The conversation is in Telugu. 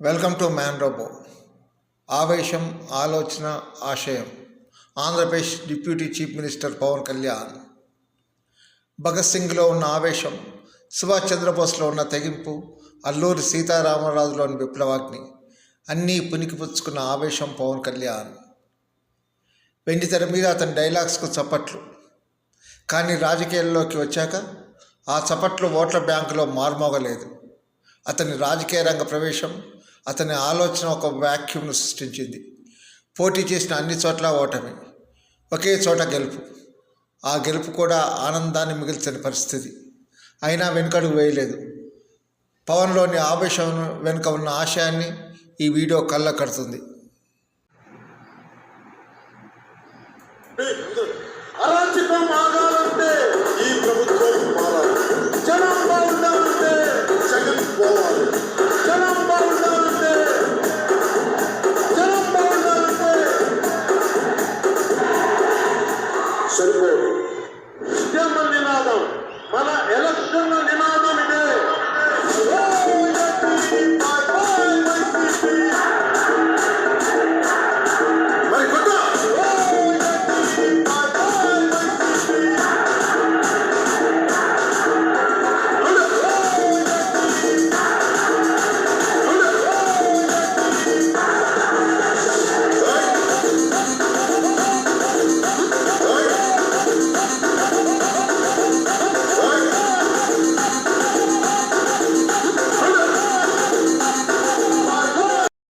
Welcome to man robo. ఆవేశం, ఆలోచన, ఆశయం. Andhra Pradesh deputy chief minister Pawan Kalyan. Bhagat సింగ్లో ఉన్న ఆవేశం, సుభాష్ చంద్రబోస్లో ఉన్న తెగింపు, అల్లూరి సీతారామరాజులోని విప్లవాగ్ని అన్నీ పుణికిపుచ్చుకున్న ఆవేశం పవన్ కళ్యాణ్. వెండితెర మీద అతని డైలాగ్స్కు చప్పట్లు. కానీ రాజకీయాల్లోకి వచ్చాక ఆ చప్పట్లు ఓట్ల బ్యాంకులో మార్మోగలేదు. అతని రాజకీయ రంగ ప్రవేశం, అతని ఆలోచన ఒక వ్యాక్యూమ్ను సృష్టించింది. పోటీ చేసిన అన్ని చోట్ల ఓటమి, ఒకే చోట గెలుపు. ఆ గెలుపు కూడా ఆనందాన్ని మిగిల్చిన పరిస్థితి. అయినా వెనుకడుగు వేయలేదు. పవన్లోని ఆవేశం వెనుక ఉన్న ఆశయాన్ని ఈ వీడియో కళ్ళ కడుతుంది. అరాచకం ఆగాలంటే ఈ ప్రభుత్వం మారాలి. జనం బాగుండాలంటే జగన్ పోవాలి. జనం బాగుండాలంటే సరిపోదు. ఉద్యమ నినాదం మన ఎలక్షన్ల